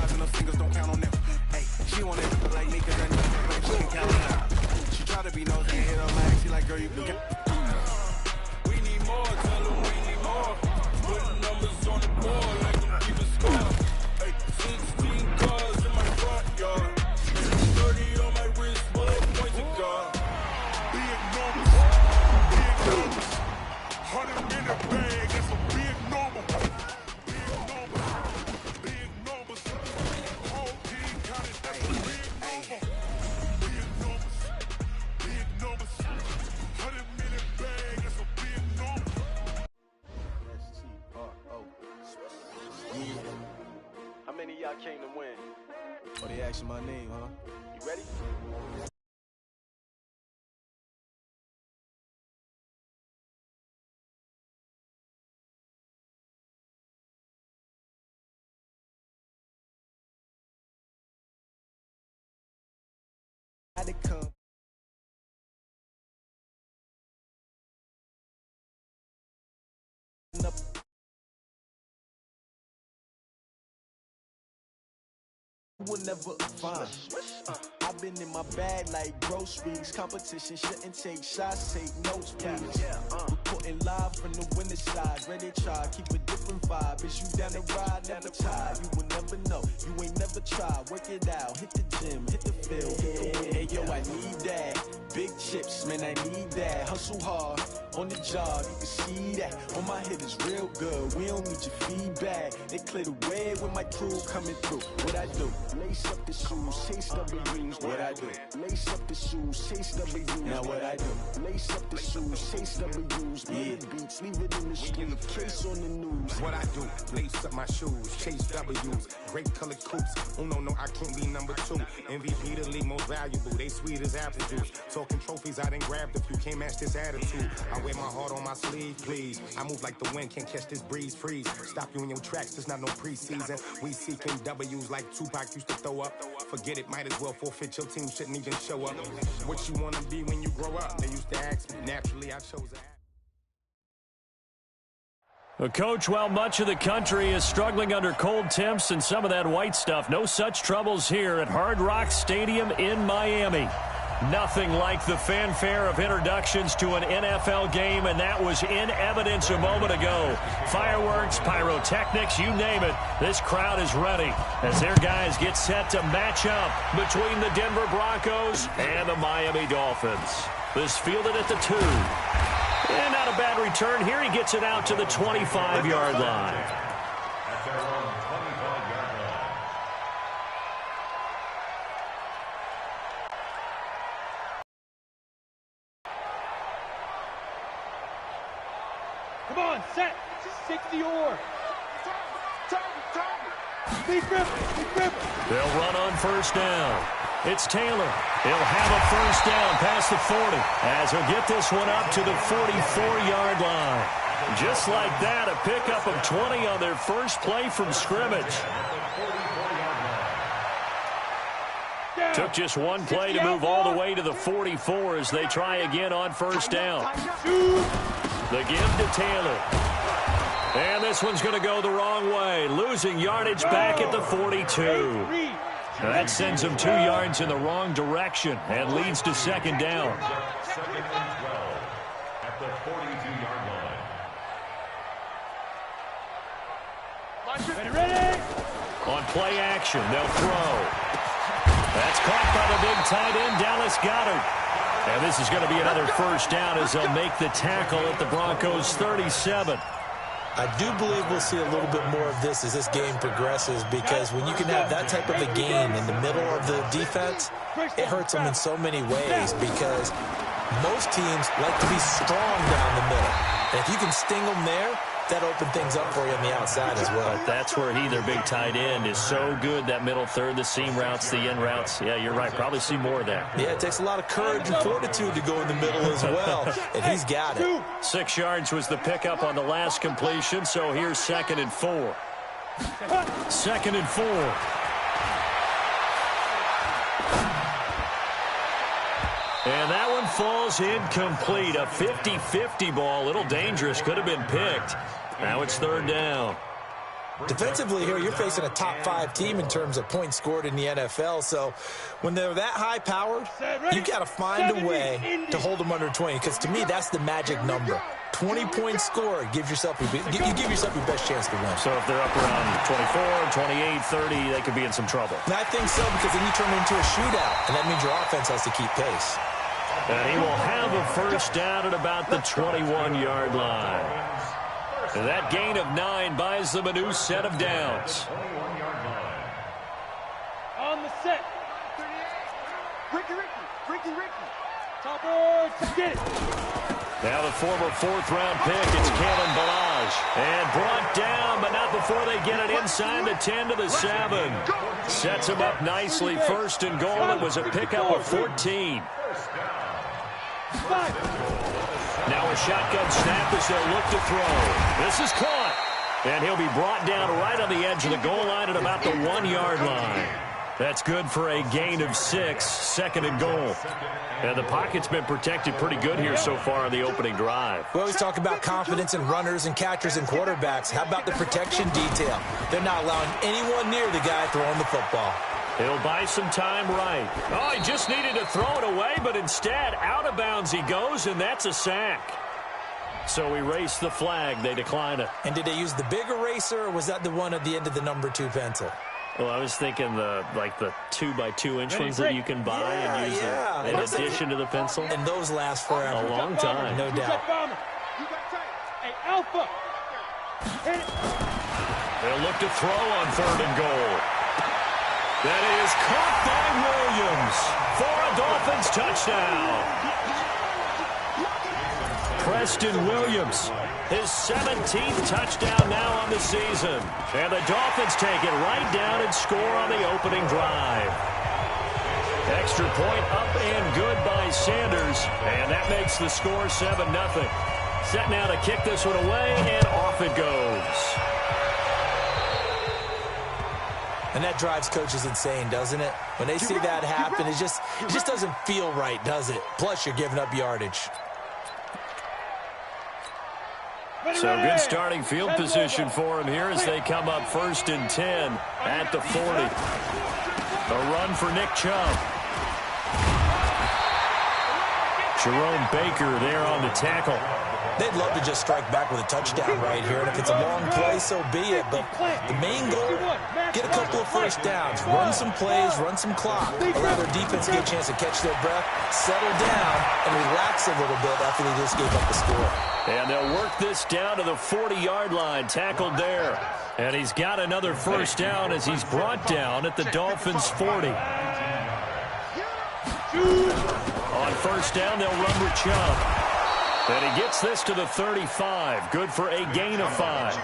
vibes and her fingers don't count on them. Hey, she want it like me, cause I know she can count on them. She try to be nosy and hit her lag. She like, girl, you can get. We need more, tell them we need more. Putting numbers on the board like them keeping score. Hey, 16 cars in my front yard. 30 on my wrist, bullet pointed guard. Big numbers, big numbers. 100 in a bag, that's a big number. Big numbers, big numbers. Whole team counted, that's a big number. Big numbers, big numbers. 100 minute bag, that's a big number. S-T-R-O. Yeah. How many of y'all came to win? Oh, they asking my name, huh? You ready? To come up. Will never find. I've been in my bag like groceries. Competition shouldn't take shots, take notes, please. Reporting live from the winter side. Ready to try, keep a different vibe. Is you down the ride, never tired. You will never know, you ain't never tried. Work it out, hit the gym, hit the field, hit the hey yo, I need that. Big chips, man, I need that. Hustle hard, on the job, you can see that. On my head is real good, we don't need your feedback. They clear the way with my crew coming through. What I do? Lace up the shoes, chase W's. What I do? Lace up the shoes, chase W's. Now what I do? Lace up the shoes, chase W's. Yeah, beats, leave it in the street, case on the news. What I do? Lace up my shoes, chase W's. Great colored coops. Oh no, I can't be number 2. MVP the league most valuable. They sweet as apple juice. Talking trophies, I done grabbed a few. Can't match this attitude. I wear my heart on my sleeve, please. I move like the wind, can't catch this breeze. Freeze. Stop you in your tracks. There's not no preseason. We seeking W's like Tupac used to throw up. Forget it, might as well forfeit. Your team shouldn't even show up. What you wanna be when you grow up? They used to ask me. Naturally, I chose that. Coach, while much of the country is struggling under cold temps and some of that white stuff, no such troubles here at Hard Rock Stadium in Miami. Nothing like the fanfare of introductions to an NFL game, and that was in evidence a moment ago. Fireworks, pyrotechnics, you name it. This crowd is ready as their guys get set to match up between the Denver Broncos and the Miami Dolphins. This fielded at the 2. And not a bad return here. He gets it out to the 25-yard line. Come on, set. 60-or. Big grip. They'll run on first down. It's Taylor. He'll have a first down past the 40 as he'll get this one up to the 44-yard line. Just like that, a pickup of 20 on their first play from scrimmage. Took just one play to move all the way to the 44 as they try again on first down. The give to Taylor. And this one's going to go the wrong way, losing yardage back at the 42. That sends him 2 yards in the wrong direction and leads to second down. Second and 12 at the 42-yard line. Ready? On play action, they'll throw. That's caught by the big tight end, Dallas Goedert. And this is going to be another first down as they'll make the tackle at the Broncos' 37. I do believe we'll see a little bit more of this as this game progresses, because when you can have that type of a game in the middle of the defense, it hurts them in so many ways, because most teams like to be strong down the middle. And if you can sting them there, that open things up for you on the outside as well. But that's where their big tight end, is so good, that middle third, the seam routes, the in routes. Yeah, you're right. Probably see more of that. Yeah, it takes a lot of courage and fortitude to go in the middle as well, and he's got it. 6 yards was the pickup on the last completion, so here's 2nd and 4. 2nd and 4. And that one falls incomplete. A 50-50 ball. A little dangerous. Could have been picked. Now it's 3rd down. Defensively here, you're facing a top 5 team in terms of points scored in the NFL. So when they're that high-powered, you got to find a way to hold them under 20. Because to me, that's the magic number. 20 points scored gives yourself you give yourself your best chance to win. So if they're up around 24, 28, 30, they could be in some trouble. And I think so, because then you turn it into a shootout, and that means your offense has to keep pace. And he will have a first down at about the 21-yard line. And that gain of 9 buys them a new set of downs. On the set. Ricky. Topper, get it. Now the former 4th-round pick, it's Kalen Ballage. And brought down, but not before they get it inside the 10 to the 7. Sets him up nicely. 1st and goal. It was a pickup of 14. Now a shotgun snap as they'll look to throw. This is caught. And he'll be brought down right on the edge of the goal line at about the 1-yard line. That's good for a gain of 6, 2nd and goal. And the pocket's been protected pretty good here so far on the opening drive. We always talk about confidence in runners and catchers and quarterbacks. How about the protection detail? They're not allowing anyone near the guy throwing the football. He'll buy some time right. Oh, he just needed to throw it away, but instead, out of bounds he goes, and that's a sack. So erase the flag. They decline it. And did they use the big eraser, or was that the one at the end of the number 2 pencil? Well, I was thinking the 2x2-inch ones that you can buy and use in addition to the pencil. And those last forever. A long time. No doubt. Hey, Alpha. They'll look to throw on 3rd and goal. That is caught by Williams for a Dolphins touchdown. Preston Williams, his 17th touchdown now on the season. And the Dolphins take it right down and score on the opening drive. Extra point up and good by Sanders. And that makes the score 7-0. Set now to kick this one away, and off it goes. And that drives coaches insane, doesn't it? When they see that happen, it just doesn't feel right, does it? Plus, you're giving up yardage. So good starting field position for him here as they come up 1st and 10 at the 40. A run for Nick Chubb. Jerome Baker there on the tackle. They'd love to just strike back with a touchdown right here. And if it's a long play, so be it. But the main goal, get a couple of first downs. Run some plays, run some clock. Allow their defense to get a chance to catch their breath, settle down, and relax a little bit after they just gave up the score. And they'll work this down to the 40-yard line, tackled there. And he's got another first down as he's brought down at the Dolphins' 40. On first down, they'll run with Chubb. And he gets this to the 35. Good for a gain of 5.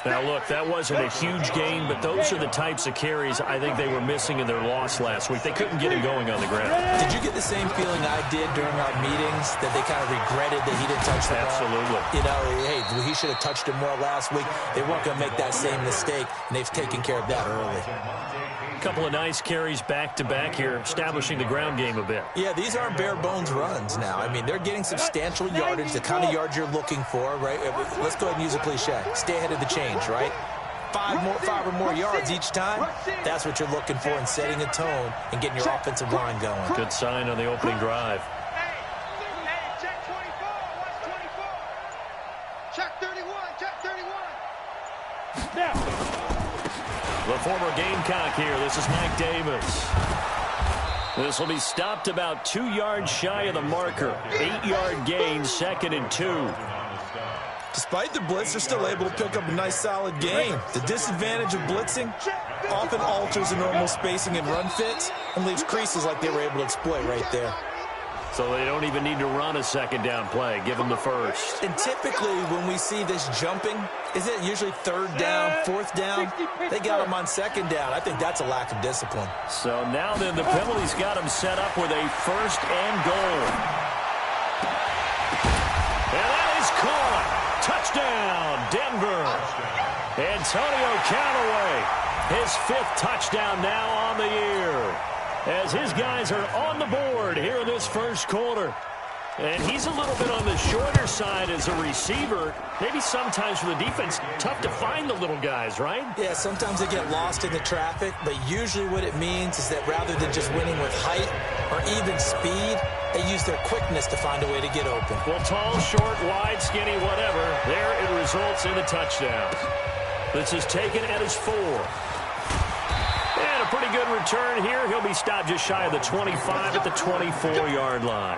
Now, look, that wasn't a huge gain, but those are the types of carries I think they were missing in their loss last week. They couldn't get him going on the ground. Did you get the same feeling I did during our meetings, that they kind of regretted that he didn't touch the ball? Absolutely. You know, hey, he should have touched him more last week. They weren't going to make that same mistake, and they've taken care of that early. A couple of nice carries back-to-back here, establishing the ground game a bit. Yeah, these aren't bare-bones runs now. I mean, they're getting substantial yardage, the kind of yards you're looking for, right? Let's go ahead and use a cliche. Stay ahead of the change, right? 5 or more yards each time. That's what you're looking for in setting a tone and getting your offensive line going. Good sign on the opening drive. Check 24. What's 24? Check 31. Check 31. Now. The former Gamecock here. This is Mike Davis. This will be stopped about 2 yards shy of the marker. 8-yard gain, 2nd and 2. Despite the blitz, they're still able to pick up a nice, solid gain. The disadvantage of blitzing often alters the normal spacing and run fits and leaves creases like they were able to exploit right there. So they don't even need to run a 2nd down play. Give them the first. And typically when we see this jumping, is it usually 3rd down, 4th down? They got them on 2nd down. I think that's a lack of discipline. So now then the penalty's got them set up with a 1st and goal. And that is caught. Touchdown, Denver. Antonio Callaway, his 5th touchdown now on the year, as his guys are on the board here in this first quarter. And he's a little bit on the shorter side as a receiver. Maybe sometimes for the defense, tough to find the little guys, right? Yeah, sometimes they get lost in the traffic, but usually what it means is that rather than just winning with height or even speed, they use their quickness to find a way to get open. Well, tall, short, wide, skinny, whatever, there it results in a touchdown. This is taken at his 4. And a pretty good return here. He'll be stopped just shy of the 25 at the 24-yard line.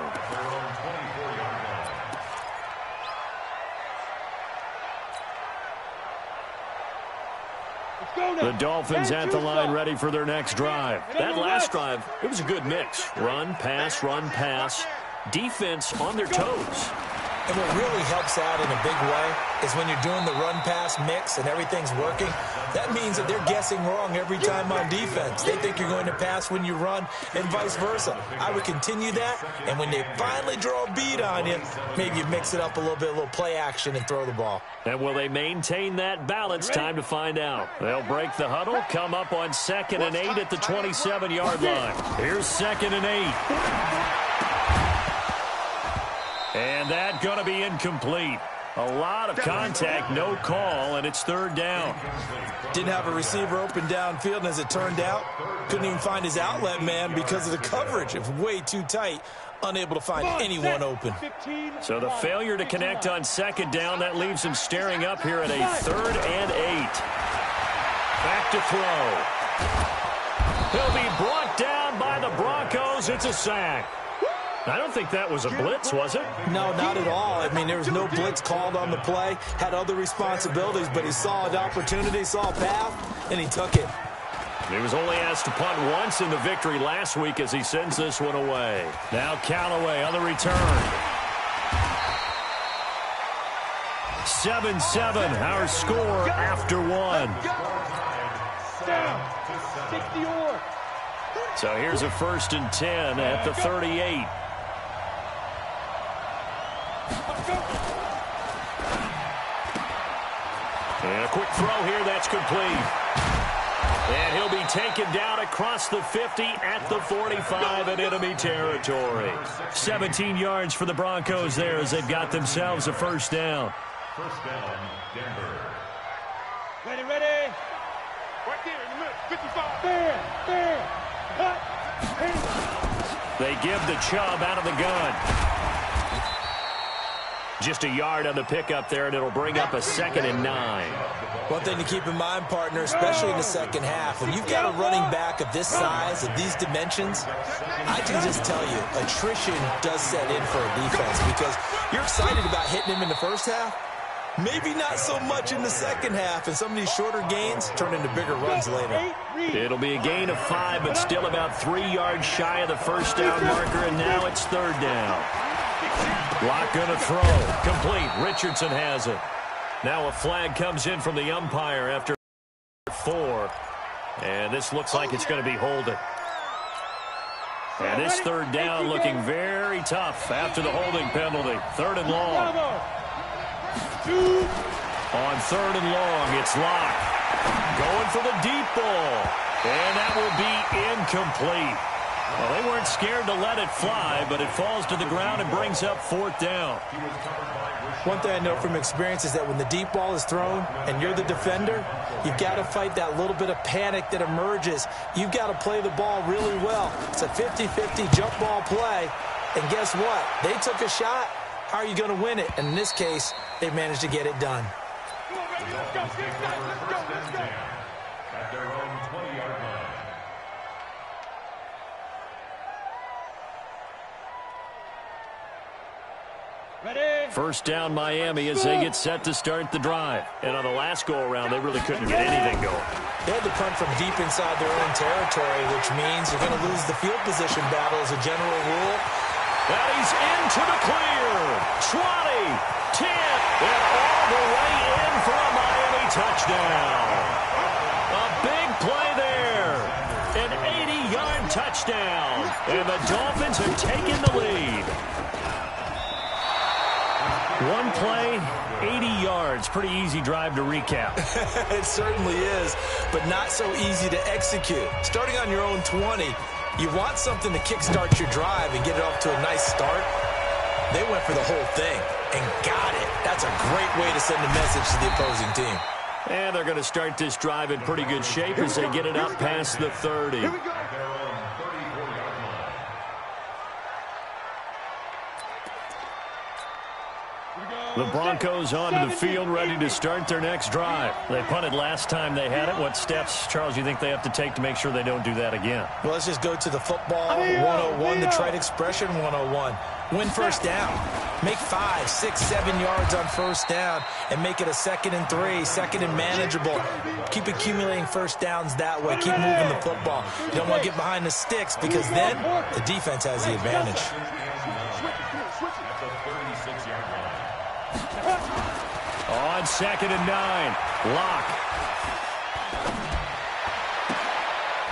The Dolphins at the line ready for their next drive. That last drive, it was a good mix. Run, pass, defense on their toes. And what really helps out in a big way is when you're doing the run-pass mix and everything's working, that means that they're guessing wrong every time on defense. They think you're going to pass when you run and vice versa. I would continue that, and when they finally draw a beat on you, maybe you mix it up a little bit, a little play action and throw the ball. And will they maintain that balance? Time to find out. They'll break the huddle, come up on 2nd and 8 at the 27-yard line. Here's 2nd and 8. And that's going to be incomplete. A lot of contact, no call, and it's 3rd down. Didn't have a receiver open downfield, and as it turned out, couldn't even find his outlet man because of the coverage. It was way too tight, unable to find anyone open. So the failure to connect on 2nd down, that leaves him staring up here at a 3rd and 8. Back to throw. He'll be brought down by the Broncos. It's a sack. I don't think that was a blitz, was it? No, not at all. I mean, there was no blitz called on the play. Had other responsibilities, but he saw an opportunity, saw a path, and he took it. He was only asked to punt once in the victory last week as he sends this one away. Now Callaway on the return. 7-7, our score after 1. Down. 60-or. So here's a 1st and 10 at the 38. And a quick throw here, that's complete. And he'll be taken down across the 50 at the 45 in enemy territory. 17 yards for the Broncos there as they've got themselves a 1st down. 1st down, Denver. Ready. Right there in the middle, 55. Fair. Cut. They give the Chubb out of the gun. Just a yard on the pickup there, and it'll bring up a 2nd and 9. One thing to keep in mind, partner, especially in the second half, when you've got a running back of this size, of these dimensions, I can just tell you, attrition does set in for a defense because you're excited about hitting him in the first half. Maybe not so much in the second half, and some of these shorter gains turn into bigger runs later. It'll be a gain of 5, but still about 3 yards shy of the 1st down marker, and now it's 3rd down. Lock gonna throw. Complete. Richardson has it. Now a flag comes in from the umpire after 4. And this looks like it's going to be holding. And this 3rd down looking very tough after the holding penalty. 3rd and long. On 3rd and long, it's Locke. Going for the deep ball. And that will be incomplete. Well, they weren't scared to let it fly, but it falls to the ground and brings up 4th down. One thing I know from experience is that when the deep ball is thrown and you're the defender, you've got to fight that little bit of panic that emerges. You've got to play the ball really well. It's a 50-50 jump ball play, and guess what? They took a shot. How are you going to win it? And in this case, they managed to get it done. Let's go. At their own 20-yard line. Ready. 1st down Miami as they get set to start the drive. And on the last go-around, they really couldn't get anything going. They had to punt from deep inside their own territory, which means you're going to lose the field position battle as a general rule. And he's into the clear. 20, 10, and all the way in for a Miami touchdown. A big play there. An 80-yard touchdown. And the Dolphins have taken the lead. One play, 80 yards. Pretty easy drive to recap. It certainly is, but not so easy to execute. Starting on your own 20, you want something to kickstart your drive and get it off to a nice start. They went for the whole thing and got it. That's a great way to send a message to the opposing team. And they're going to start this drive in pretty good shape as they get it up past the 30. Here we go. The Broncos onto the field, ready to start their next drive. They punted last time they had it. What steps, Charles, you think they have to take to make sure they don't do that again? Well, let's just go to the football 101, the trite expression 101. Win first down. Make 5, 6, 7 yards on first down and make it a 2nd and 3, 2nd and manageable. Keep accumulating first downs that way. Keep moving the football. You don't want to get behind the sticks because then the defense has the advantage. On 2nd and 9, Locke.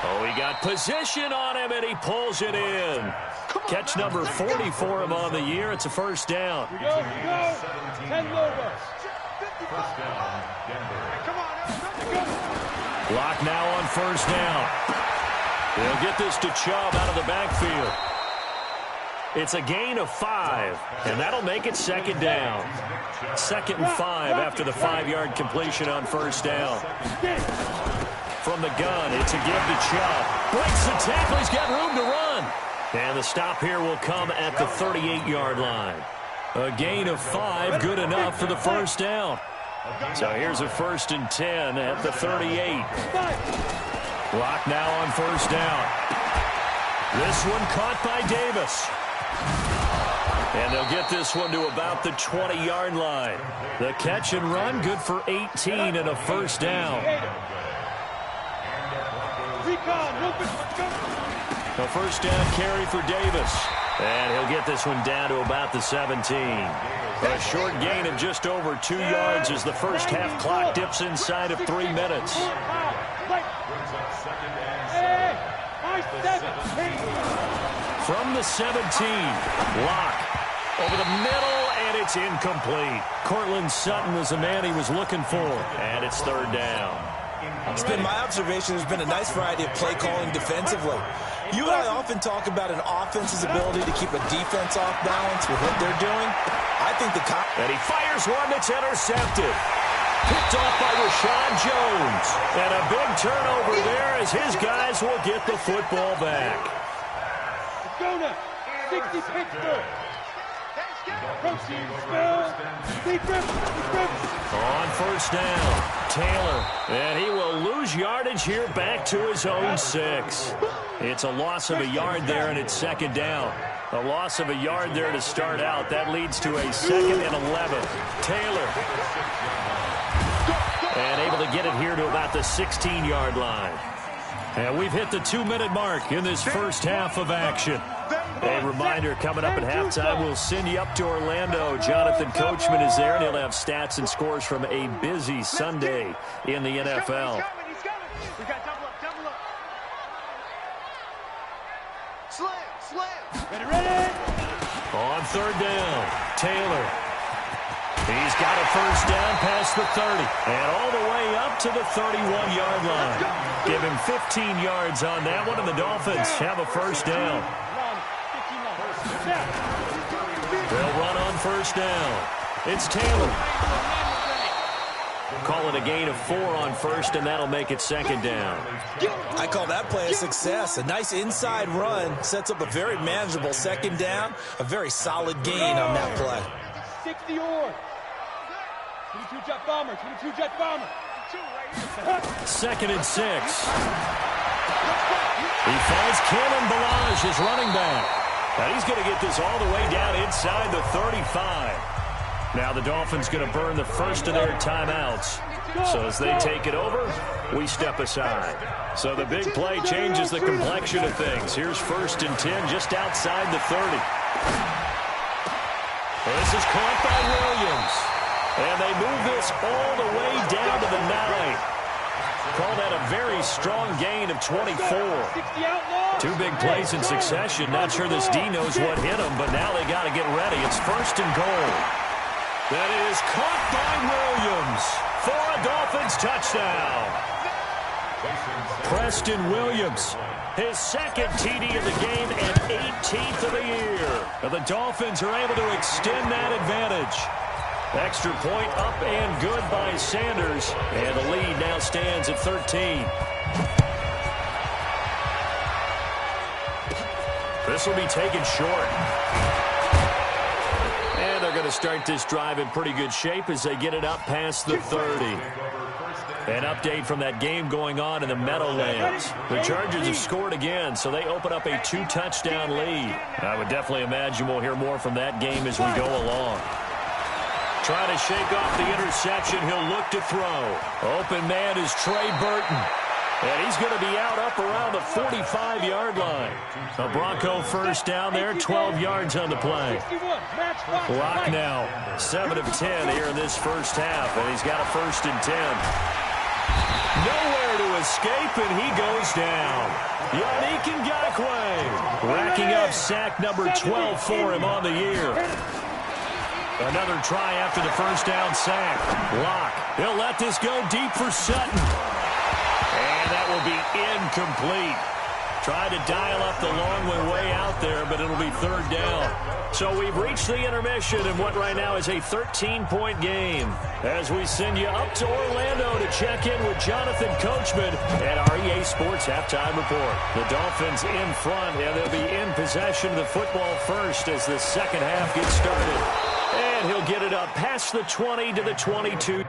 Oh, he got position on him, and he pulls it in. Catch number 40 for him on the year. It's a first down. Go, go. 10 logos. First down, Denver. Locke now on first down. They'll get this to Chubb out of the backfield. It's a gain of 5, and that'll make it 2nd down. 2nd and 5 after the 5-yard completion on first down. From the gun, it's a give to Chubb. Breaks the tackle. He's got room to run. And the stop here will come at the 38-yard line. A gain of 5, good enough for the first down. So here's a 1st and 10 at the 38. Locke now on first down. This one caught by Davis. And they'll get this one to about the 20-yard line. The catch and run, good for 18 and a first down. A first down carry for Davis. And he'll get this one down to about the 17. A short gain of just over 2 yards as the first half clock dips inside of 3 minutes. From the 17, Locke over the middle, and it's incomplete. Cortland Sutton was the man he was looking for, and it's 3rd down. It's been my observation there's been a nice variety of play calling defensively. You and I often talk about an offense's ability to keep a defense off balance with what they're doing. I think and he fires one that's intercepted. Picked off by Rashawn Jones. And a big turnover there as his guys will get the football back. Jonah, 60 Pittsburgh. On first down, Taylor. And he will lose yardage here back to his own 6. It's a loss of a yard there, and it's 2nd down. A loss of a yard there to start out. That leads to a 2nd and 11. Taylor. And able to get it here to about the 16-yard line. And we've hit the 2-minute mark in this first half of action. A reminder, coming up at halftime, we'll send you up to Orlando. Jonathan Coachman is there, and he'll have stats and scores from a busy Sunday in the NFL. We got double up. Slam. Ready. On 3rd down, Taylor. He's got a first down past the 30 and all the way up to the 31-yard line. Give him 15 yards on that one, and the Dolphins have a first down. They'll run on first down. It's Taylor. Call it a gain of 4 on first, and that'll make it 2nd down. I call that play a success. A nice inside run sets up a very manageable 2nd down. A very solid gain on that play. 60 or 22 jet bomber. 2nd and 6. He finds Kalen Ballage, his running back. And he's going to get this all the way down inside the 35. Now the Dolphins going to burn the first of their timeouts. So as they take it over, we step aside. So the big play changes the complexion of things. Here's 1st and 10 just outside the 30. This is caught by Williams. And they move this all the way down to the 9. Call that a very strong gain of 24. 2 big plays in succession. Not sure this D knows what hit him, but now they got to get ready. It's 1st and goal. That is caught by Williams for a Dolphins touchdown. Preston Williams, his second TD of the game and 18th of the year. And the Dolphins are able to extend that advantage. Extra point up and good by Sanders. And the lead now stands at 13. This will be taken short. And they're going to start this drive in pretty good shape as they get it up past the 30. An update from that game going on in the Meadowlands. The Chargers have scored again, so they open up a 2-touchdown lead. I would definitely imagine we'll hear more from that game as we go along. Trying to shake off the interception. He'll look to throw. Open man is Trey Burton. And he's going to be out up around the 45-yard line. A Bronco first down there, 12 yards on the play. Clock now, 7 of 10 here in this first half, and he's got a 1st and 10. Nowhere to escape, and he goes down. Yannick Ngakoue racking up sack number 12 for him on the year. Another try after the first down sack. Locke, he'll let this go deep for Sutton. And that will be incomplete. Tried to dial up the long way out there, but it'll be 3rd down. So we've reached the intermission in what right now is a 13-point game. As we send you up to Orlando to check in with Jonathan Coachman at our EA Sports Halftime Report. The Dolphins in front, and they'll be in possession of the football first as the second half gets started. And he'll get it up past the 20 to the 22.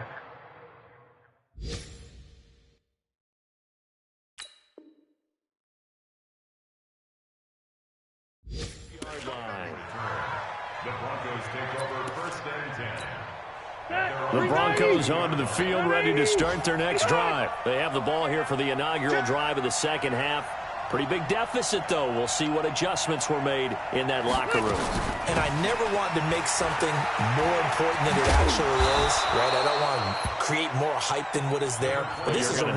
The Broncos onto the field, ready to start their next drive. They have the ball here for the inaugural drive of the second half. Pretty big deficit, though. We'll see what adjustments were made in that locker room. And I never want to make something more important than it actually is, right? I don't want to create more hype than what is there. But this is I'm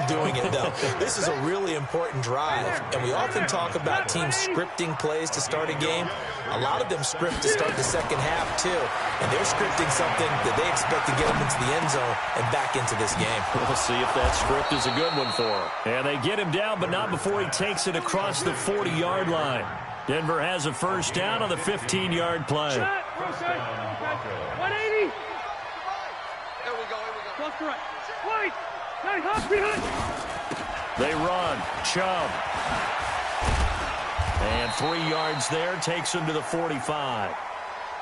doing it, though. This is a really important drive. And we often talk about teams scripting plays to start a game. A lot of them script to start the second half, too. And they're scripting something that they expect to get them into the end zone and back into this game. We'll see if that script is a good one for them. And they get him down, but not before he takes it across the 40-yard line. Denver has a first down on the 15-yard play. 180. Here we go. Left to right. Wait. Hey, hop behind. They run. Chubb. And 3 yards there takes them to the 45.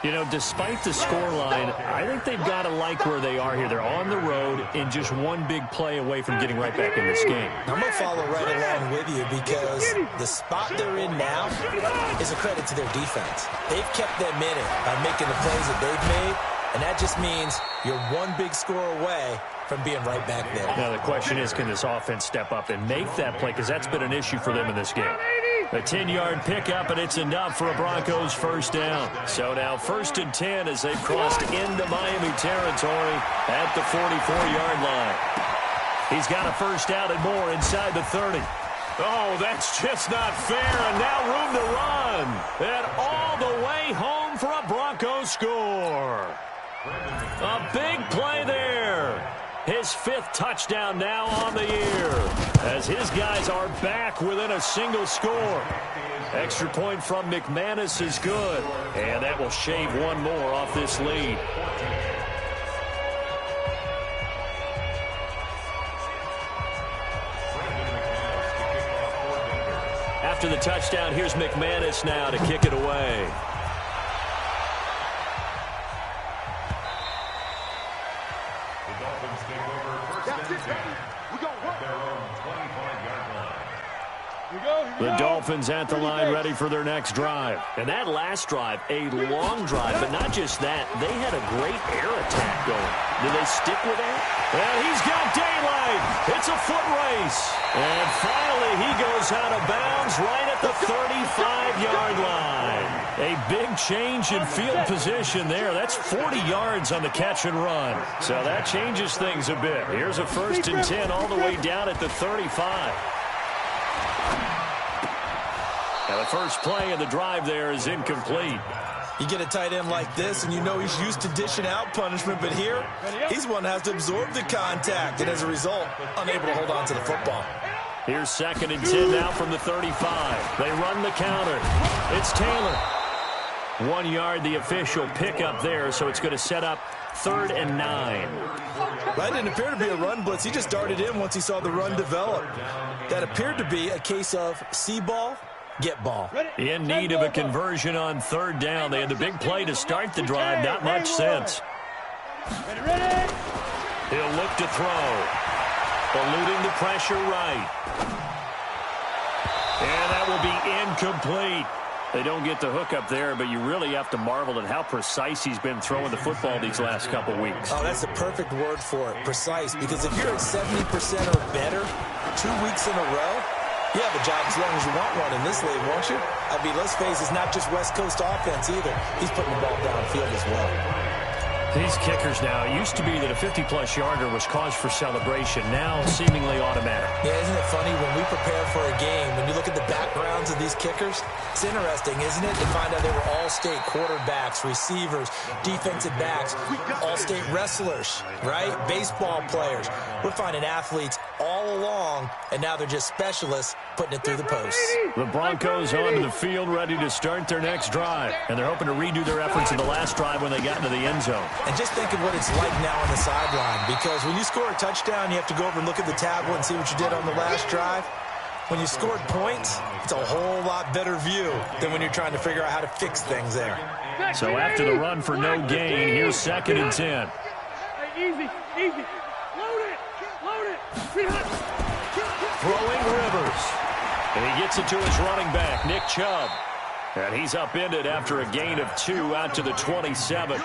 You know, despite the scoreline, I think they've got to like where they are here. They're on the road and just one big play away from getting right back in this game. I'm going to follow right along with you because the spot they're in now is a credit to their defense. They've kept them in it by making the plays that they've made, and that just means you're one big score away from being right back there. Now, the question is, can this offense step up and make that play? Because that's been an issue for them in this game. A 10-yard pickup, and it's enough for a Broncos first down. So now 1st and 10 as they've crossed into Miami territory at the 44-yard line. He's got a first down and more inside the 30. Oh, that's just not fair, and now room to run. And all the way home for a Broncos score. A big play there. His 5th touchdown now on the year as his guys are back within a single score. Extra point from McManus is good, and that will shave one more off this lead. After the touchdown, here's McManus now to kick it away. The Dolphins at the line ready for their next drive. And that last drive, a long drive, but not just that. They had a great air attack going. Do they stick with that? And he's got daylight. It's a foot race. And finally, he goes out of bounds right at the 35-yard line. A big change in field position there. That's 40 yards on the catch and run. So that changes things a bit. Here's a 1st and 10 all the way down at the 35. Now the first play of the drive there is incomplete. You get a tight end like this, and you know he's used to dishing out punishment, but here, he's one that has to absorb the contact, and as a result, unable to hold on to the football. Here's 2nd and 10 now from the 35. They run the counter. It's Taylor. 1 yard, the official pickup there, so it's going to set up 3rd and 9. That didn't appear to be a run blitz. He just darted in once he saw the run develop. That appeared to be a case of see ball, get ball. In need of a conversion on 3rd down. They had the big play to start the drive. Not much sense. He'll look to throw. Eluding the pressure right. And that will be incomplete. They don't get the hook up there, but you really have to marvel at how precise he's been throwing the football these last couple weeks. Oh, that's the perfect word for it, precise, because if you're at 70% or better 2 weeks in a row, you have a job as long as you want one in this league, won't you? I mean, let's face it, it's not just West Coast offense either. He's putting the ball downfield as well. These kickers now, it used to be that a 50-plus yarder was cause for celebration. Now, seemingly automatic. Yeah, isn't it funny when we prepare for a game, when you look at the backgrounds of these kickers, it's interesting, isn't it, to find out they were all-state quarterbacks, receivers, defensive backs, all-state wrestlers, right? Baseball players. We're finding athletes all along, and now they're just specialists putting it through the post. The Broncos onto the field, ready to start their next drive. And they're hoping to redo their efforts in the last drive when they got into the end zone. And just think of what it's like now on the sideline, because when you score a touchdown, you have to go over and look at the tablet and see what you did on the last drive. When you scored points, it's a whole lot better view than when you're trying to figure out how to fix things there. So after the run for no gain, here's 2nd and 10. Easy, easy. Load it, load it. Throwing Rivers. And he gets it to his running back, Nick Chubb. And he's upended after a gain of 2 out to the 27.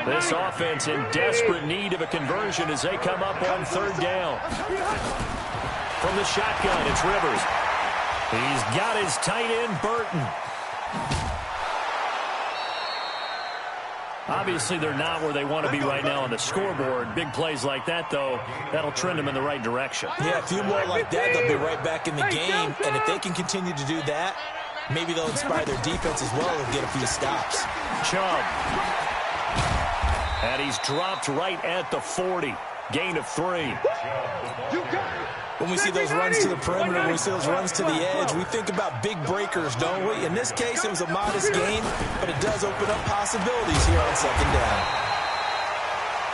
This offense in desperate need of a conversion as they come up on 3rd down. From the shotgun, it's Rivers. He's got his tight end, Burton. Obviously, they're not where they want to be right now on the scoreboard. Big plays like that, though, that'll trend them in the right direction. Yeah, a few more like that, they'll be right back in the game. And if they can continue to do that, maybe they'll inspire their defense as well and get a few stops. Chubb. And he's dropped right at the 40. Gain of 3. When we see those runs to the perimeter, when we see those runs to the edge, we think about big breakers, don't we? In this case, it was a modest gain, but it does open up possibilities here on 2nd down.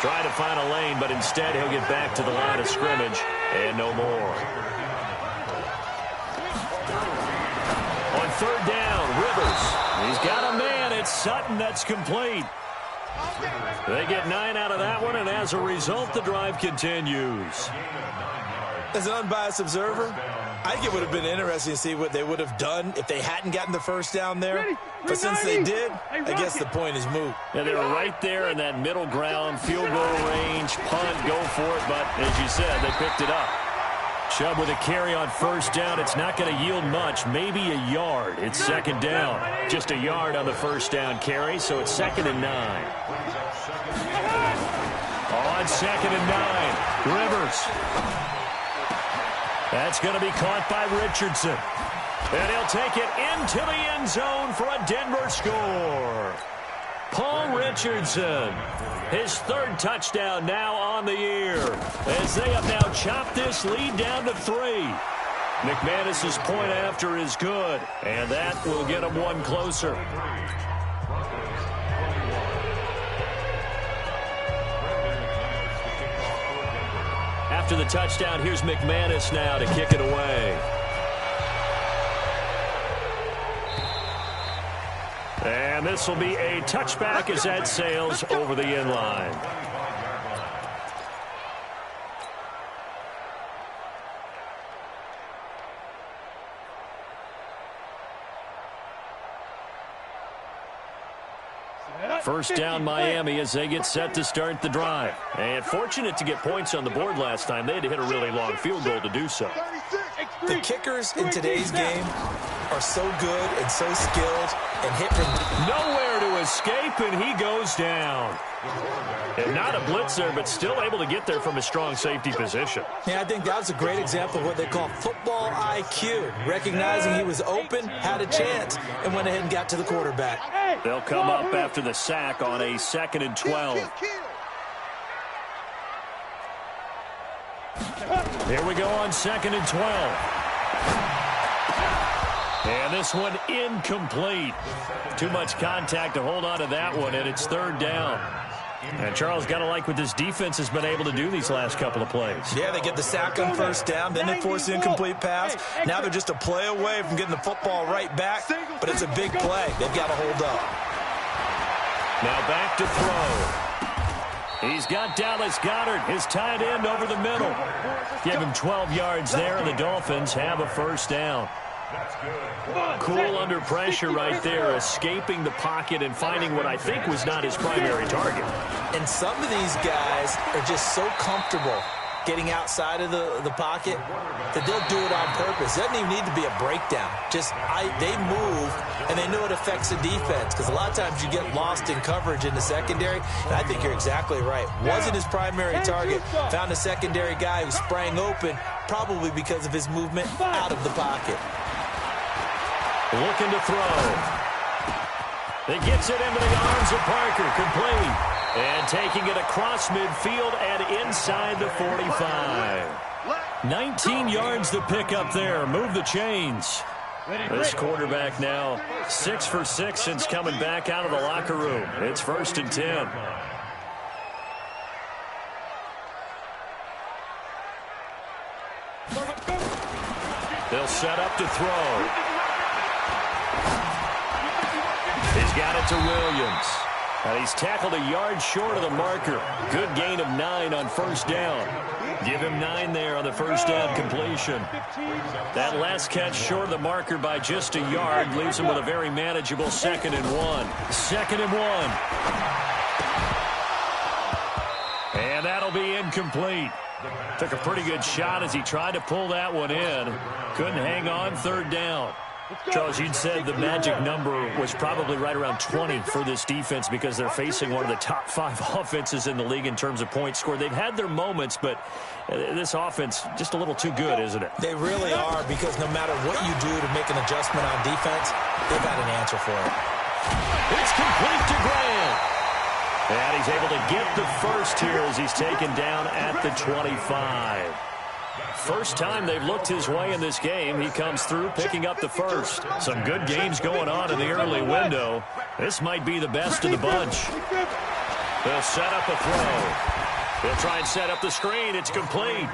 Trying to find a lane, but instead he'll get back to the line of scrimmage and no more. On 3rd down, Rivers. He's got a man. It's Sutton that's complete. They get 9 out of that one, and as a result, the drive continues. As an unbiased observer, I think it would have been interesting to see what they would have done if they hadn't gotten the 1st down there. But since they did, I guess the point is moot. Yeah, they were right there in that middle ground, field goal range, punt, go for it. But as you said, they picked it up. Chubb with a carry on 1st down. It's not going to yield much, maybe a yard. It's 2nd down. Just a yard on the 1st down carry, so it's 2nd and 9. On 2nd and 9, Rivers. That's going to be caught by Richardson. And he'll take it into the end zone for a Denver score. Paul Richardson, his 3rd touchdown now on the year, as they have now chopped this lead down to 3. McManus's point after is good, and that will get him one closer. After the touchdown, here's McManus now to kick it away. And this will be a touchback as that sails over the end line. First down, Miami, as they get set to start the drive. And fortunate to get points on the board last time. They had to hit a really long field goal to do so. The kickers in today's game are so good and so skilled and hit from nowhere to escape, and he goes down. And not a blitzer, but still able to get there from a strong safety position. Yeah, I think that was a great example of what they call football IQ. Recognizing he was open, had a chance, and went ahead and got to the quarterback. They'll come up after the sack on a 2nd and 12. Here we go on 2nd and 12. And this one incomplete. Too much contact to hold on to that one, and it's 3rd down. And Charles, got to like what this defense has been able to do these last couple of plays. Yeah, they get the sack on 1st down, then they force the incomplete pass. Now they're just a play away from getting the football right back, but it's a big play. They've got to hold up. Now back to throw. He's got Dallas Goedert, his tight end, over the middle. Give him 12 yards there, and the Dolphins have a 1st down. Cool under pressure right there, escaping the pocket and finding what I think was not his primary target. And some of these guys are just so comfortable getting outside of the pocket that they'll do it on purpose. It doesn't even need to be a breakdown. They move, and they know it affects the defense, because a lot of times you get lost in coverage in the secondary, and I think you're exactly right. Wasn't his primary target. Found a secondary guy who sprang open, probably because of his movement out of the pocket. Looking to throw. He gets it into the arms of Parker, complete. And taking it across midfield and inside the 45. 19 yards to pick up there. Move the chains. This quarterback now 6 for 6 since coming back out of the locker room. It's 1st and 10. They'll set up to throw. He's got it to Williams. And he's tackled a yard short of the marker. Good gain of 9 on 1st down. Give him 9 there on the 1st down completion. That last catch short of the marker by just a yard leaves him with a very manageable 2nd and 1. 2nd and 1. And that'll be incomplete. Took a pretty good shot as he tried to pull that one in. Couldn't hang on, 3rd down. Charles, you'd said the magic number was probably right around 20 for this defense because they're facing one of the top 5 offenses in the league in terms of points scored. They've had their moments, but this offense just a little too good, isn't it? They really are, because no matter what you do to make an adjustment on defense, they've got an answer for it. It's complete to Grant. And he's able to get the first here as he's taken down at the 25. First time they've looked his way in this game. He comes through picking up the first. Some good games going on in the early window. This might be the best of the bunch. They'll set up a throw. They'll try and set up the screen. It's complete.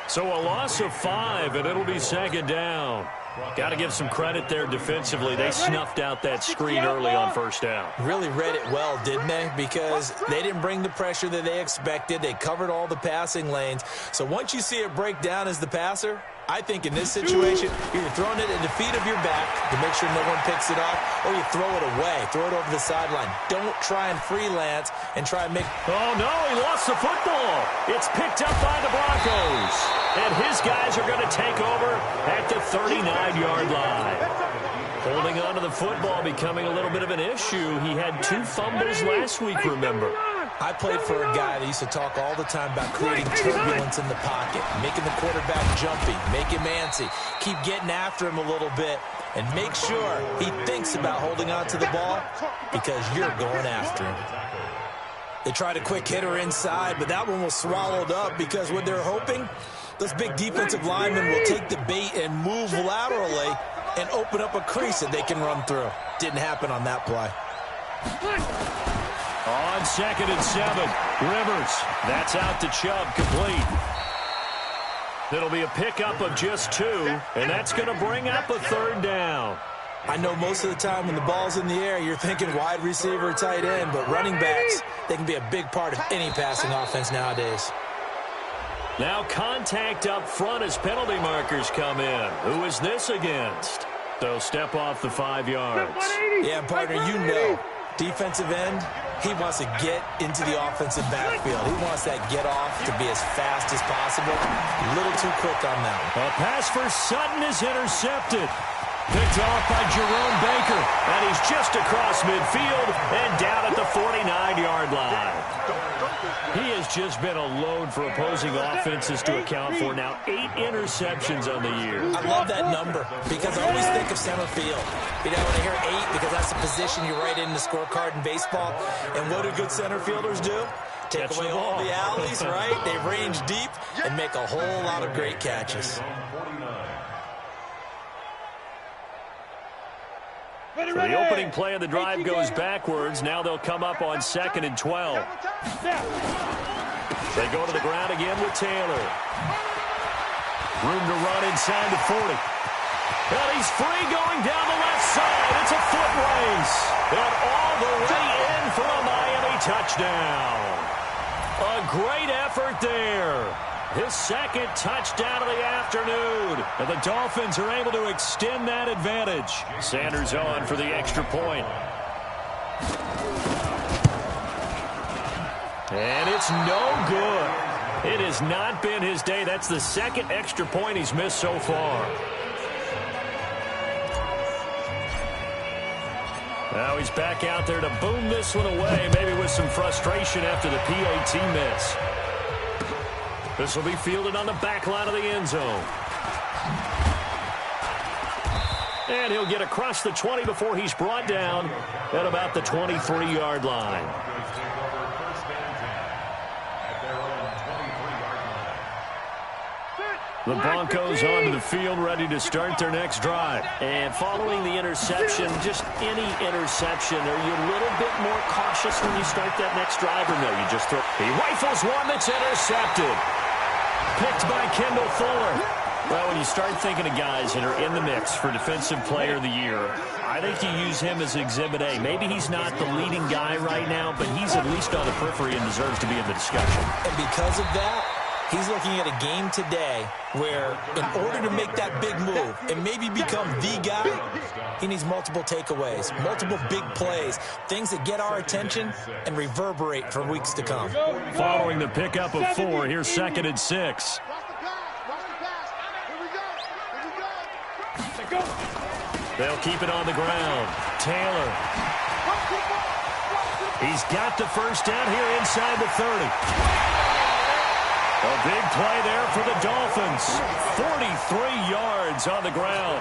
So a loss of 5, and it'll be 2nd down. Got to give some credit there defensively. They snuffed out that screen early on 1st down. Really read it well, didn't they? Because they didn't bring the pressure that they expected. They covered all the passing lanes. So once you see it break down as the passer, I think in this situation, you're throwing it at the feet of your back to make sure no one picks it off, or you throw it away, throw it over the sideline. Don't try and freelance and try and make... Oh, no, he lost the football. It's picked up by the Broncos. And his guys are going to take over at the 39-yard line. Holding on to the football becoming a little bit of an issue. He had 2 fumbles last week, remember. I played for a guy that used to talk all the time about creating turbulence in the pocket, making the quarterback jumpy, make him antsy, keep getting after him a little bit, and make sure he thinks about holding on to the ball because you're going after him. They tried a quick hitter inside, but that one was swallowed up because what they're hoping, those big defensive linemen will take the bait and move laterally and open up a crease that they can run through. Didn't happen on that play. On 2nd and 7, Rivers. That's out to Chubb, complete. It'll be a pickup of just 2, and that's going to bring up a 3rd down. I know most of the time when the ball's in the air, you're thinking wide receiver, tight end, but running backs, they can be a big part of any passing offense nowadays. Now contact up front as penalty markers come in. Who is this against? They'll step off the 5 yards. Yeah, partner, you know, defensive end, he wants to get into the offensive backfield. He wants that get off to be as fast as possible. A little too quick on that one. A pass for Sutton is intercepted. Picked off by Jerome Baker, and he's just across midfield and down at the 49-yard line. He has just been a load for opposing offenses to account for. Now 8 interceptions on the year. I love that number because I always think of center field. You know, when I hear 8, because that's the position you write in the scorecard in baseball. And what do good center fielders do? Take away all the alleys, right? They range deep and make a whole lot of great catches. So the opening play of the drive goes backwards. Now they'll come up on 2nd and 12. They go to the ground again with Taylor. Room to run inside the 40. And he's free going down the left side. It's a foot race. And all the way in for a Miami touchdown. A great effort there. His 2nd touchdown of the afternoon. And the Dolphins are able to extend that advantage. Sanders on for the extra point. And it's no good. It has not been his day. That's the 2nd extra point he's missed so far. Now he's back out there to boom this one away, maybe with some frustration after the PAT miss. This will be fielded on the back line of the end zone. And he'll get across the 20 before he's brought down at about the 23-yard line. The Broncos onto the field, ready to start their next drive. And following the interception, just any interception, are you a little bit more cautious when you start that next drive, or no? You just throw. He rifles one that's intercepted. Picked by Kendall Fuller. Well, when you start thinking of guys that are in the mix for Defensive Player of the Year, I think you use him as Exhibit A. Maybe he's not the leading guy right now, but he's at least on the periphery and deserves to be in the discussion. And because of that, he's looking at a game today where in order to make that big move and maybe become the guy, he needs multiple takeaways, multiple big plays, things that get our attention and reverberate for weeks to come. Following the pickup of 4, here's 2nd and 6. They'll keep it on the ground. Taylor. He's got the first down here inside the 30. A big play there for the Dolphins. 43 yards on the ground.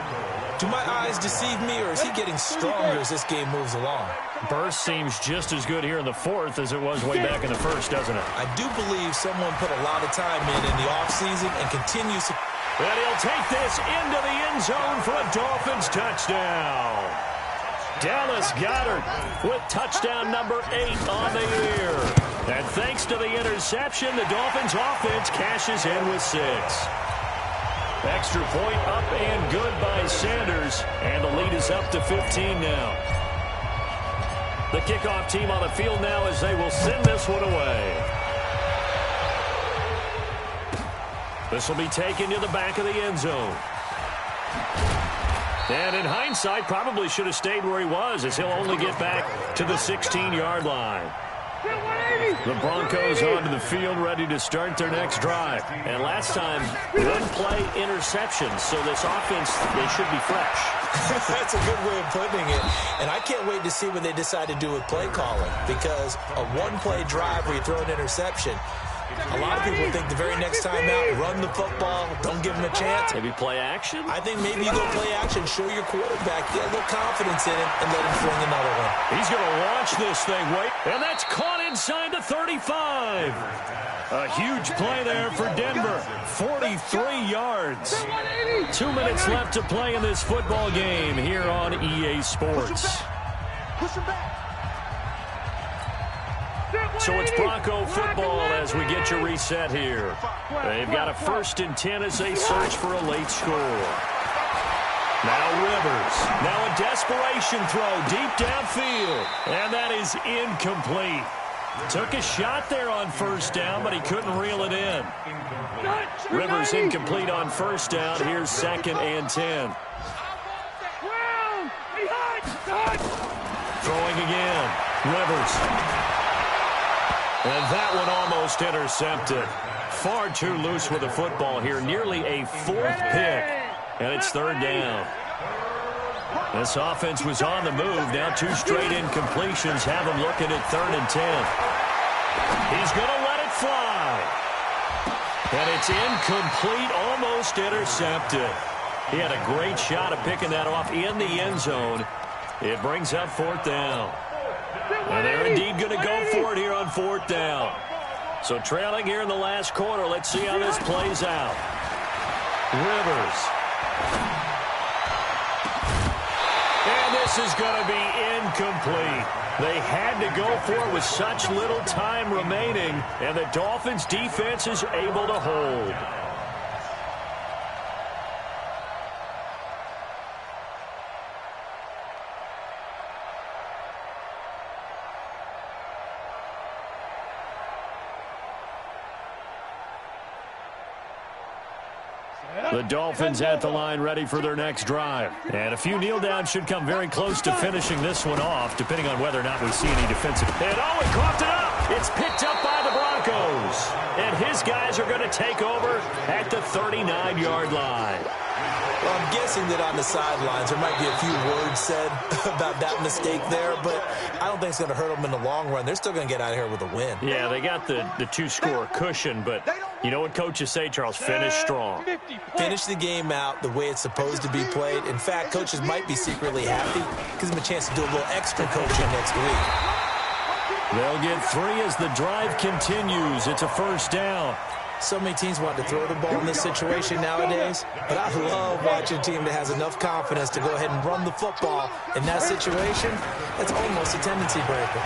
Do my eyes deceive me, or is he getting stronger as this game moves along? Burst seems just as good here in the 4th as it was way back in the 1st, doesn't it? I do believe someone put a lot of time in the offseason and continues to... And he'll take this into the end zone for a Dolphins touchdown. Dallas Goedert with touchdown number 8 on the year. And thanks to the interception, the Dolphins offense cashes in with 6. Extra point up and good by Sanders. And the lead is up to 15 now. The kickoff team on the field now as they will send this one away. This will be taken to the back of the end zone. And in hindsight, probably should have stayed where he was, as he'll only get back to the 16-yard line. The Broncos onto the field, ready to start their next drive. And last time, one play interception, so this offense, they should be fresh. That's a good way of putting it. And I can't wait to see what they decide to do with play calling, because a one-play drive where you throw an interception, a lot of people think the very next time out, run the football, don't give him a chance. Maybe play action? I think maybe you go play action, show your quarterback, get a little confidence in him, and let him fling another one. He's going to launch this thing, and that's caught inside the 35. A huge play there for Denver, 43 yards. 2 minutes left to play in this football game here on EA Sports. Push him back. So it's Bronco football as we get you reset here. They've got a 1st and 10 as they search for a late score. Now Rivers. Now a desperation throw deep downfield. And that is incomplete. Took a shot there on 1st down, but he couldn't reel it in. Rivers incomplete on 1st down. Here's 2nd and 10. Throwing again. Rivers. And that one almost intercepted. Far too loose with the football here. Nearly a 4th pick. And it's 3rd down. This offense was on the move. Now 2 straight incompletions have him looking at 3rd and 10. He's going to let it fly. And it's incomplete, almost intercepted. He had a great shot at picking that off in the end zone. It brings up 4th down. And they're indeed going to go for it here on 4th down. So trailing here in the last quarter. Let's see how this plays out. Rivers. And this is going to be incomplete. They had to go for it with such little time remaining, and the Dolphins' defense is able to hold. The Dolphins at the line ready for their next drive. And a few kneel downs should come very close to finishing this one off, depending on whether or not we see any defensive. And oh, he coughed it up. It's picked up by the Broncos. And his guys are going to take over at the 39-yard line. Well, I'm guessing that on the sidelines there might be a few words said about that mistake there, but I don't think it's going to hurt them in the long run. They're still going to get out of here with a win. Yeah, they got the 2-score cushion, but you know what coaches say, Charles? Finish strong. Finish the game out the way it's supposed to be played. In fact, coaches might be secretly happy. Gives them a chance to do a little extra coaching next week. They'll get 3 as the drive continues. It's a 1st down. So many teams want to throw the ball in this situation nowadays, but I love watching a team that has enough confidence to go ahead and run the football. In that situation, that's almost a tendency breaker.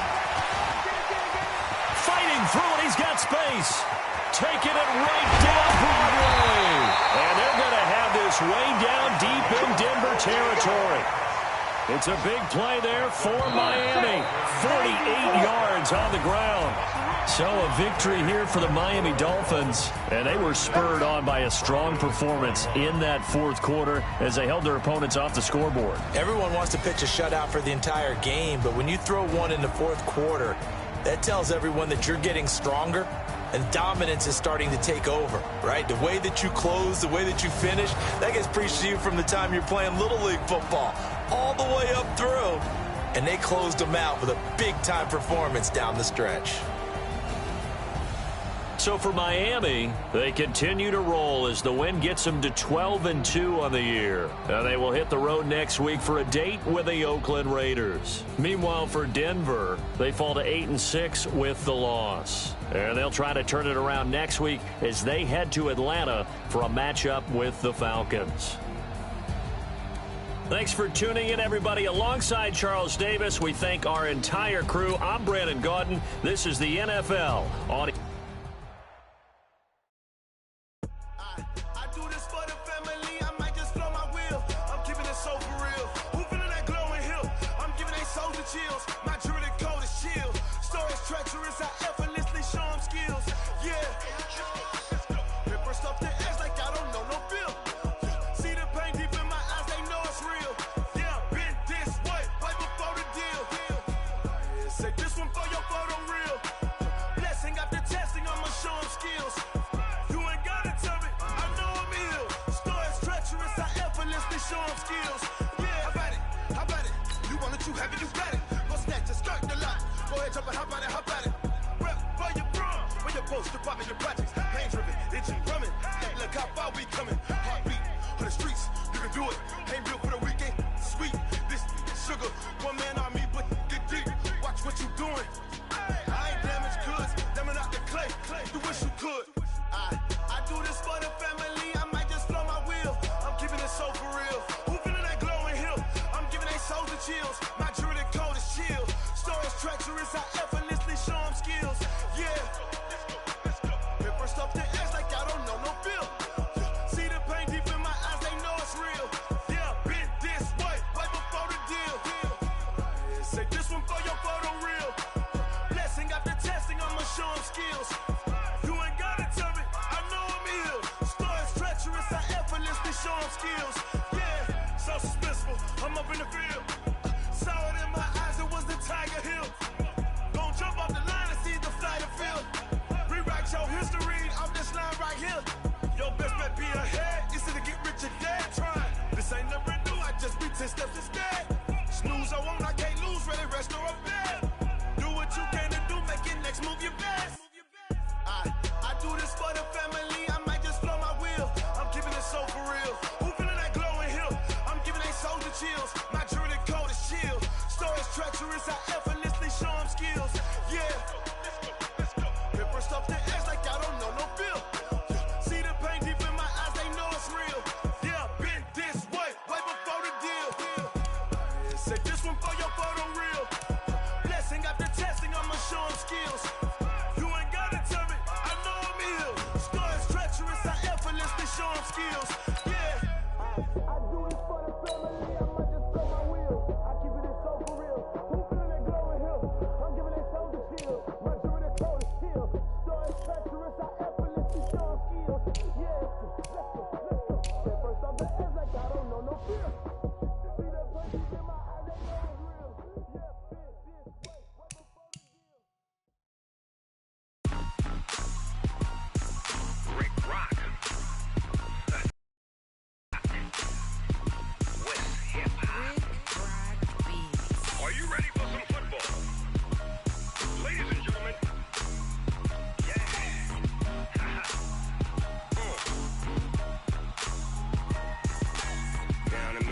Fighting through it, he's got space. Taking it right down Broadway. And they're going to have this way down deep in Denver territory. It's a big play there for Miami. 48 yards on the ground. So a victory here for the Miami Dolphins. And they were spurred on by a strong performance in that 4th quarter as they held their opponents off the scoreboard. Everyone wants to pitch a shutout for the entire game, but when you throw one in the 4th quarter, that tells everyone that you're getting stronger and dominance is starting to take over, right? The way that you close, the way that you finish, that gets preached to you from the time you're playing Little League football all the way up through. And they closed them out with a big-time performance down the stretch. So for Miami, they continue to roll as the win gets them to 12-2 on the year. And they will hit the road next week for a date with the Oakland Raiders. Meanwhile, for Denver, they fall to 8-6 with the loss. And they'll try to turn it around next week as they head to Atlanta for a matchup with the Falcons. Thanks for tuning in, everybody. Alongside Charles Davis, we thank our entire crew. I'm Brandon Gaudin. This is the NFL on... Step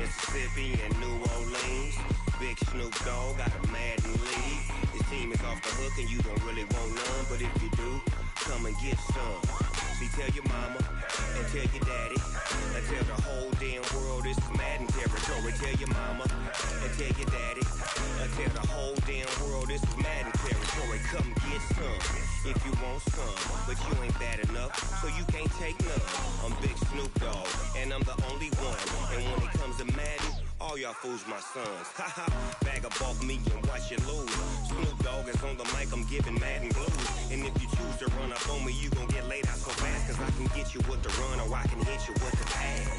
Mississippi and New Orleans. Big Snoop Dogg got a Madden league. His team is off the hook and you don't really want none, but if you do, come and get some. See, tell your mama and tell your daddy and tell the whole damn world this is Madden territory. Tell your mama and tell your daddy and tell the whole damn world this is Madden territory. Come get some if you want some, but you ain't bad enough, so you can't take none. I'm Big Snoop Dogg and I'm the only one, and when it comes to Madden, all y'all fools my sons. Haha, bag of bulk me and watch you lose. Snoop Dogg is on the mic, I'm giving Madden blues. And if you choose to run up on me, you gon' get laid out so fast, cause I can get you with the run or I can hit you with the pass.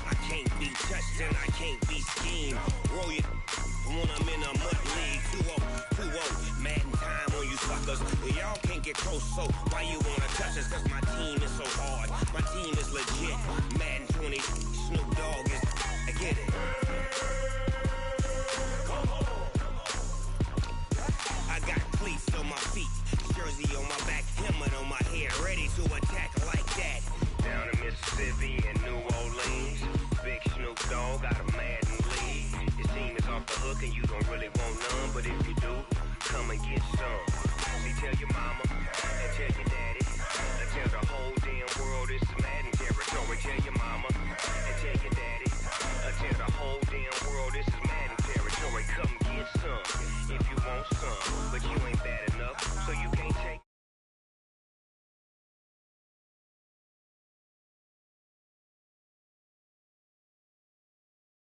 I can't be touched and I can't be schemed. Roll you when I'm in a mud league. 2-0, Madden time on you suckers. Y'all can't get close, so why you wanna touch us? Cause my team is so hard, my team is legit. Madden 20, Snoop Dogg is, I get it. I got cleats on my feet, jersey on my back, helmet on my head, ready to attack like that. Down in Mississippi and New Orleans, Big Snoop Dogg got a Madden league. His team is off the hook and you don't really want none, but if you do, come and get some. See, tell your mama and tell your daddy and tell the whole damn world this is Madden territory. Tell your mama